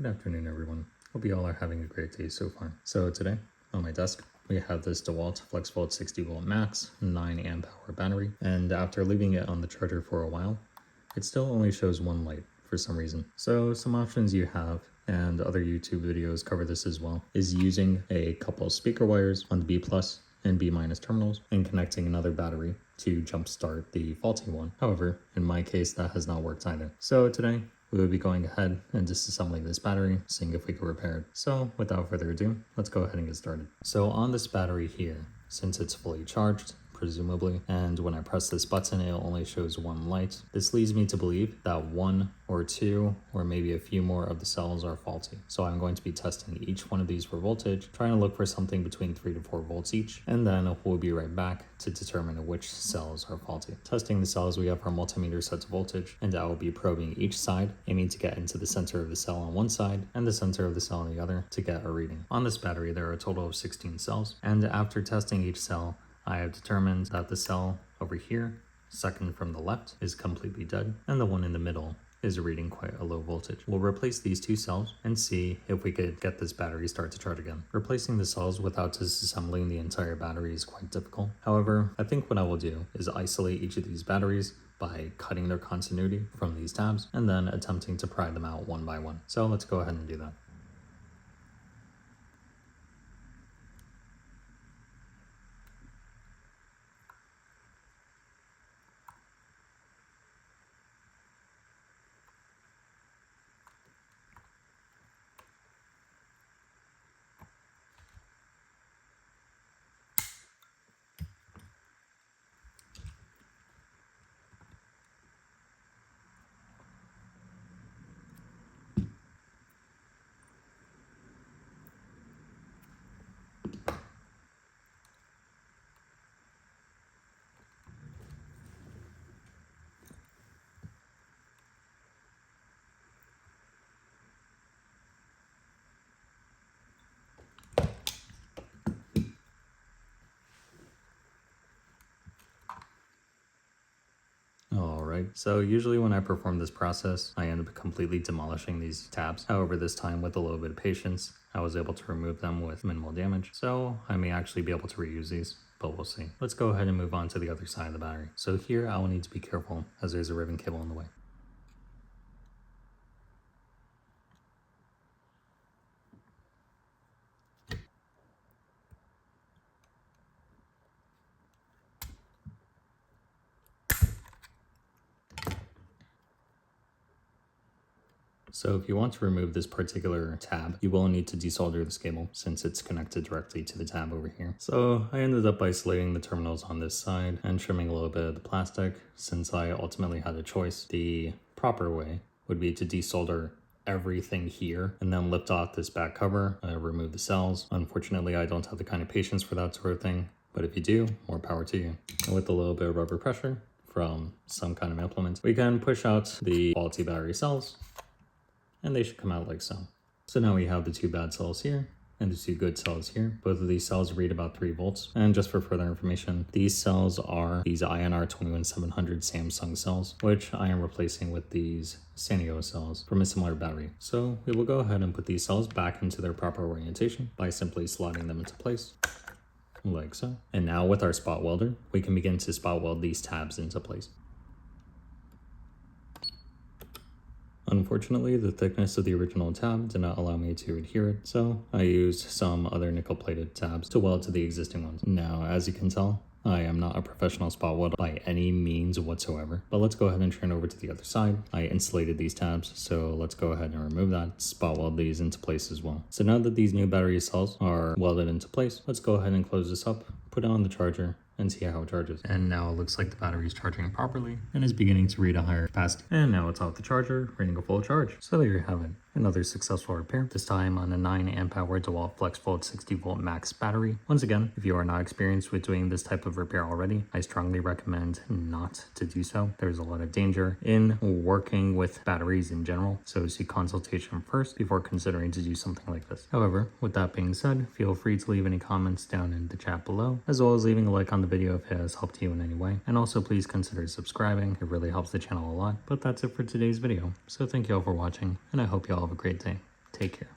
Good afternoon, everyone. Hope you all are having a great day so far. So today, on my desk, we have this DeWalt FlexVolt 60V max 9 amp hour battery, and after leaving it on the charger for a while, it still only shows one light for some reason. So some options you have, and other YouTube videos cover this as well, is using a couple speaker wires on the B+ and B- terminals and connecting another battery to jumpstart the faulty one. However, in my case, that has not worked either. So today, we will be going ahead and disassembling this battery, seeing if we can repair it. So without further ado, let's go ahead and get started. So on this battery here, since it's fully charged, presumably, and when I press this button, it only shows one light. This leads me to believe that one or two, or maybe a few more of the cells are faulty. So I'm going to be testing each one of these for voltage, trying to look for something between 3 to 4 volts each, and then we'll be right back to determine which cells are faulty. Testing the cells, we have our multimeter set to voltage, and I will be probing each side, aiming to get into the center of the cell on one side and the center of the cell on the other to get a reading. On this battery, there are a total of 16 cells, and after testing each cell, I have determined that the cell over here, second from the left, is completely dead, and the one in the middle is reading quite a low voltage. We'll replace these two cells and see if we could get this battery start to charge again. Replacing the cells without disassembling the entire battery is quite difficult. However, I think what I will do is isolate each of these batteries by cutting their continuity from these tabs and then attempting to pry them out one by one. So let's go ahead and do that. Alright, so usually when I perform this process, I end up completely demolishing these tabs. However, this time with a little bit of patience, I was able to remove them with minimal damage. So I may actually be able to reuse these, but we'll see. Let's go ahead and move on to the other side of the battery. So here I will need to be careful as there's a ribbon cable in the way. So if you want to remove this particular tab, you will need to desolder this cable since it's connected directly to the tab over here. So I ended up isolating the terminals on this side and trimming a little bit of the plastic since I ultimately had a choice. The proper way would be to desolder everything here and then lift off this back cover, remove the cells. Unfortunately, I don't have the kind of patience for that sort of thing, but if you do, more power to you. And with a little bit of rubber pressure from some kind of implement, we can push out the faulty battery cells, and they should come out like so. So now we have the two bad cells here and the two good cells here. Both of these cells read about 3 volts. And just for further information, these cells are these INR 21700 Samsung cells, which I am replacing with these Sanyo cells from a similar battery. So we will go ahead and put these cells back into their proper orientation by simply slotting them into place like so. And now with our spot welder, we can begin to spot weld these tabs into place. Unfortunately, the thickness of the original tab did not allow me to adhere it, so I used some other nickel-plated tabs to weld to the existing ones. Now, as you can tell, I am not a professional spot welder by any means whatsoever, but let's go ahead and turn over to the other side. I insulated these tabs, so let's go ahead and remove that, spot weld these into place as well. So now that these new battery cells are welded into place, let's go ahead and close this up, put it on the charger, and see how it charges. And now it looks like the battery is charging properly and is beginning to read a higher capacity. And now it's off the charger, reading a full charge. So there you have it. Another successful repair, this time on a 9 amp hour DeWalt FlexVolt 60V max battery. Once again, if you are not experienced with doing this type of repair already, I strongly recommend not to do so. There's a lot of danger in working with batteries in general, so seek consultation first before considering to do something like this. However, with that being said, feel free to leave any comments down in the chat below, as well as leaving a like on the video if it has helped you in any way. And also please consider subscribing, it really helps the channel a lot. But that's it for today's video. So thank you all for watching, and I hope you all have a great day. Take care.